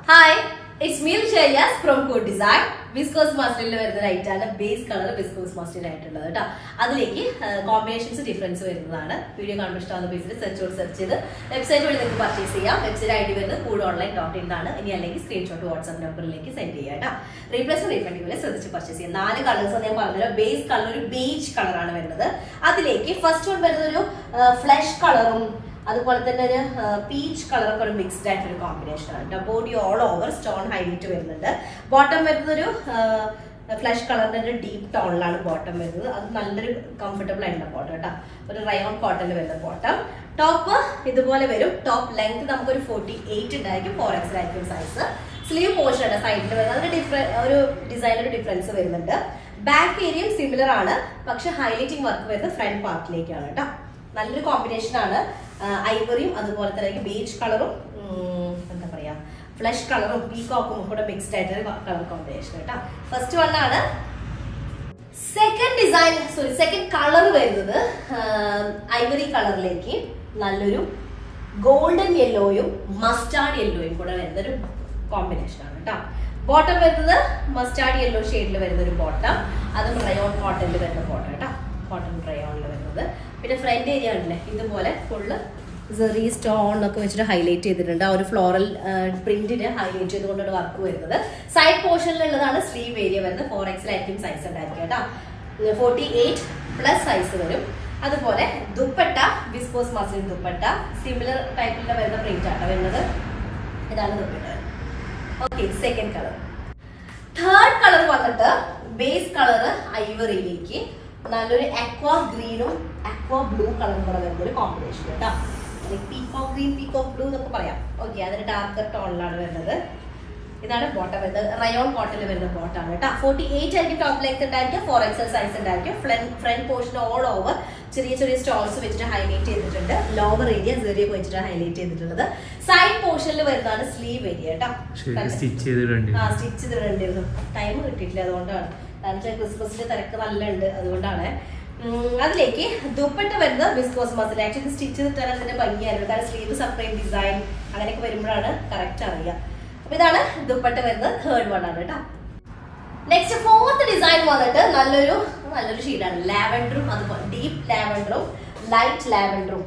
Hi, it's me Shayas from Code Design. Viscose masculine വരുന്ന ലൈറ്റാണ് base colour viscous മസ്റ്റിൻ ആയിട്ടുള്ളത് കേട്ടോ. അതിലേക്ക് കോമ്പിനേഷൻസ് ഡിഫറൻസ് വരുന്നതാണ്. വീഡിയോ കാണുമ്പോൾ ഇഷ്ടമാകുന്ന പേജിൽ സെർച്ച് ചെയ്ത് വെബ്സൈറ്റ് വഴി നിങ്ങൾക്ക് പർച്ചേസ് ചെയ്യാം. വെബ്സൈറ്റ് ഐ ഡി വരുന്നത് codeonline.in ആണ്. ഇനി അല്ലെങ്കിൽ സ്ക്രീൻഷോട്ട് വാട്സ്ആപ്പ് നമ്പറിലേക്ക് സെൻഡ് ചെയ്യാം കേട്ടോ. റീപ്ലേസ് റീഫണ്ടിങ്ങിൽ ശ്രദ്ധിച്ച് പർച്ചേസ് ചെയ്യാം. 4 കളേഴ്സ് ഞാൻ പറഞ്ഞത് ബേസ് കളർ ഒരു ബേജ് കളറാണ് വരുന്നത്. അതിലേക്ക് ഫസ്റ്റ് വൺ വരുന്നത് ഒരു ഫ്ലഷ് കളറും അതുപോലെ തന്നെ ഒരു പീച്ച് കളറൊക്കെ ഒരു മിക്സ്ഡ് ആയിട്ടൊരു കോമ്പിനേഷൻ ആണ്. Body all over stone highlight വരുന്നുണ്ട്. ബോട്ടം വരുന്നത് ഒരു ഫ്ലഷ് കളറിന്റെ ഒരു ഡീപ്പ് ടോണിലാണ് ബോട്ടം വരുന്നത്. അത് നല്ലൊരു കംഫർട്ടബിൾ ആയിട്ടുള്ള ബോട്ടം കേട്ടോ. ഒരു റയോൺ കോട്ടണിൽ വരുന്ന ബോട്ടം. ടോപ്പ് ഇതുപോലെ വരും. ടോപ്പ് ലെങ്ത് നമുക്കൊരു 48 ഉണ്ടായിരിക്കും. 4XL ആയിരിക്കും സൈസ്. സ്ലീവ് പോർഷൻ ആണ് സൈഡിൽ വരുന്നത്. അതിന് ഒരു ഡിസൈനർ ഡിഫറൻസ് വരുന്നുണ്ട്. ബാക്ക് ഏരിയയും സിമിലർ ആണ്, പക്ഷെ ഹൈലൈറ്റിംഗ് വർക്ക് വരുന്നത് ഫ്രണ്ട് പാർട്ടിലേക്കാണ് കേട്ടോ. നല്ലൊരു കോമ്പിനേഷൻ ആണ്. ഐവറിയും അതുപോലെ തന്നെ ബീച്ച് കളറും എന്താ പറയാ ഫ്ലഷ് കളറും പീകോക്കും കൂടെ മിക്സ്ഡ് ആയിട്ടൊരു കളർ കോമ്പിനേഷൻ കേട്ടോ. ഫസ്റ്റ് വൺ ആണ്. സെക്കൻഡ് കളർ വരുന്നത് ഐവറി കളറിലേക്ക് നല്ലൊരു ഗോൾഡൻ യെല്ലോയും മസ്റ്റാർഡ് യെല്ലോയും കൂടെ വരുന്നൊരു കോമ്പിനേഷൻ ആണ് കേട്ടോ. ബോട്ടം വരുന്നത് മസ്റ്റാർഡ് യെല്ലോ ഷെയ്ഡിൽ വരുന്ന ഒരു ബോട്ടം. അതും റയോൺ കോട്ടണിൽ വരുന്ന ബോട്ടം കേട്ടോ. കോട്ടൺ റയോണിൽ വരുന്നത്. പിന്നെ ഫ്രണ്ട് ഏരിയ ഉണ്ടല്ലേ ഇതുപോലെ ഫുള്ള് സെറി സ്റ്റോൺ ഒക്കെ വെച്ചിട്ട് ഹൈലൈറ്റ് ചെയ്തിട്ടുണ്ട്. ആ ഒരു ഫ്ലോറൽ പ്രിന്റിന് ഹൈലൈറ്റ് ചെയ്തുകൊണ്ടാണ് വർക്ക് വരുന്നത്. സൈഡ് പോർഷനിലുള്ളതാണ് സ്ലീവ് ഏരിയ വരുന്നത്. 4XL ആയിരിക്കും സൈസ് ഉണ്ടായിരിക്കും കേട്ടോ. 48+ സൈസ് വരും. അതുപോലെ dupatta viscose muslin dupatta similar ടൈപ്പിലുള്ള വരുന്ന പ്രിന്റ് ആട്ടോ വരുന്നത്. ഇതാണ് dupatta. Okay, second colour. Third colour വന്നിട്ട് ബേസ് കളർ ഐവറിയിലേക്ക് നല്ലൊരു അക്വാ ഗ്രീനും അക്വാ ബ്ലൂ കളറും കൂടെ വരുന്ന ഒരു കോമ്പിനേഷൻ കേട്ടോ. പീകോക്ക് ഗ്രീൻ പീകോക്ക് ബ്ലൂ എന്നൊക്കെ പറയാം. ഓക്കെ, അതിന് ഡാർക്കർ ടോണിലാണ് വരുന്നത്. ഇതാണ് ബോട്ടം വരുന്നത്. റയോൺ കോട്ടണിൽ വരുന്ന ബോട്ടാണ് കേട്ടോ. 48 ആയിരിക്കും ടോപ്പ് ലെങ്ത് ഉണ്ടായിരിക്കും. 4XL സൈസ് ഉണ്ടായിരിക്കും. ഫ്രണ്ട് പോർഷൻ ഓൾ ഓവർ ചെറിയ ചെറിയ സ്റ്റോൺസ് വെച്ചിട്ട് ഹൈലൈറ്റ് ചെയ്തിട്ടുണ്ട്. ലോവർ ഏരിയ ചെറിയ വെച്ചിട്ട് ഹൈലൈറ്റ് ചെയ്തിട്ടുള്ളത്. സൈഡ് പോർഷനിൽ വരുന്നതാണ് സ്ലീവ് ഏരിയ കേട്ടോ. സ്റ്റിച്ച് ചെയ്തിട്ടുണ്ടായിരുന്നു. ടൈം കിട്ടിയിട്ടില്ല, അതുകൊണ്ടാണ്. കാരണം ക്രിസ്മസിന്റെ തിരക്ക് നല്ല ഉണ്ട്, അതുകൊണ്ടാണ്. അതിലേക്ക് ദുപ്പട്ട വരുന്നത് വിസ്കോസ് മസിൽ. ആക്ച്വലി സ്റ്റിച്ച് ചെയ്തിട്ടാണ് അതിന്റെ ഭംഗിയായിരുന്നു. കാരണം സ്ലീവ് സെപ്പറേറ്റ് ഡിസൈൻ അങ്ങനെയൊക്കെ വരുമ്പോഴാണ് കറക്റ്റ് അറിയുക. അപ്പൊ ഇതാണ് ദുപ്പട്ട വരുന്നത്. തേർഡ് വൺ ആണ് കേട്ടോ. നെക്സ്റ്റ് ഫോർത്ത് ഡിസൈൻ വന്നിട്ട് നല്ലൊരു ഷെയ്ഡാണ്. ലാവൻഡറും അതുപോലെ ഡീപ്പ് ലാവൻഡറും ലൈറ്റ് ലാവൻഡറും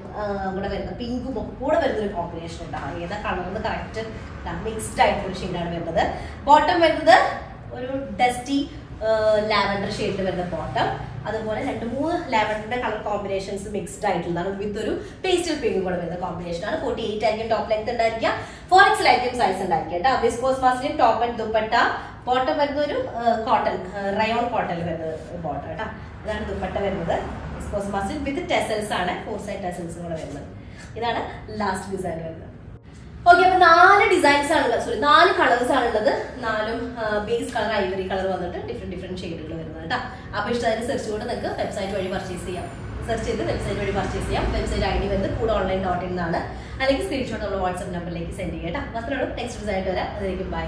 കൂടെ വരുന്ന പിങ്കും കൂടെ വരുന്നൊരു കോമ്പിനേഷൻ ഉണ്ടാവും. ഏതാ കളർന്ന് കറക്റ്റ് മിക്സ്ഡ് ആയിട്ടൊരു ഷെയ്ഡാണ് വരുന്നത്. ബോട്ടം വരുന്നത് ഒരു ഡസ്റ്റി ലാവൻഡർ ഷെയ്ഡിൽ വരുന്ന ബോട്ടം. അതുപോലെ 2-3 ലാവൻഡറിന്റെ കളർ കോമ്പിനേഷൻസ് മിക്സ്ഡ് ആയിട്ടുള്ളതാണ്. വിത്ത് ഒരു പേസ്റ്റൽ പിങ്കും കൂടെ വരുന്ന കോമ്പിനേഷൻ ആണ്. 48 ആയിരിക്കും ടോപ്പ് ലെങ്ത് ഉണ്ടായിരിക്കുക. 4XL ആയിരിക്കും സൈസ് ഉണ്ടായിരിക്കുക കേട്ടോ. Viscose muslin top and dupatta. Bottom വരുന്ന ഒരു കോട്ടൺ റയോൺ കോട്ടണിൽ വരുന്ന ബോട്ടം കേട്ടോ. ഇതാണ് ദുപ്പട്ട വരുന്നത്. വിസ്കോസ് മസ്ലിൻ വിത്ത് ടെസൽസ് ആണ്. 4 സൈഡ് ടെസൽസും കൂടെ വരുന്നത്. ഇതാണ് ലാസ്റ്റ് ഡിസൈൻ വരുന്നത്. ഓക്കെ, അപ്പൊ 4 ഡിസൈൻസ് ആണുള്ളത്. 4 കളേഴ്സ് ആണുള്ളത്. 4ഉം ബേസ് കളർ ഐവറി കളർ വന്നിട്ട് ഡിഫറെന്റ് ഷെയ്ഡുകൾ വരുന്നത് കേട്ടോ. അപ്പൊ ഇഷ്ടമായിട്ട് സെർച്ച് കൊണ്ട് നിങ്ങൾക്ക് വെബ്സൈറ്റ് വഴി പർച്ചേസ് ചെയ്യാം. സെർച്ച് ചെയ്ത് വെബ്സൈറ്റ് വഴി പർച്ചേസ് ചെയ്യാം. വെബ്സൈറ്റ് ഐ ഡി വരുന്നത് codeonline.in എന്നാണ്. അല്ലെങ്കിൽ സ്ക്രീൻഷോട്ട് നമ്മൾ വാട്സ്ആപ്പ് നമ്പറിലേക്ക് സെൻഡ് ചെയ്യാം കേട്ടോ. മാത്രമേ നെക്സ്റ്റ് ഡിസൈൻ വരാം. അതിലേക്ക് ബൈ.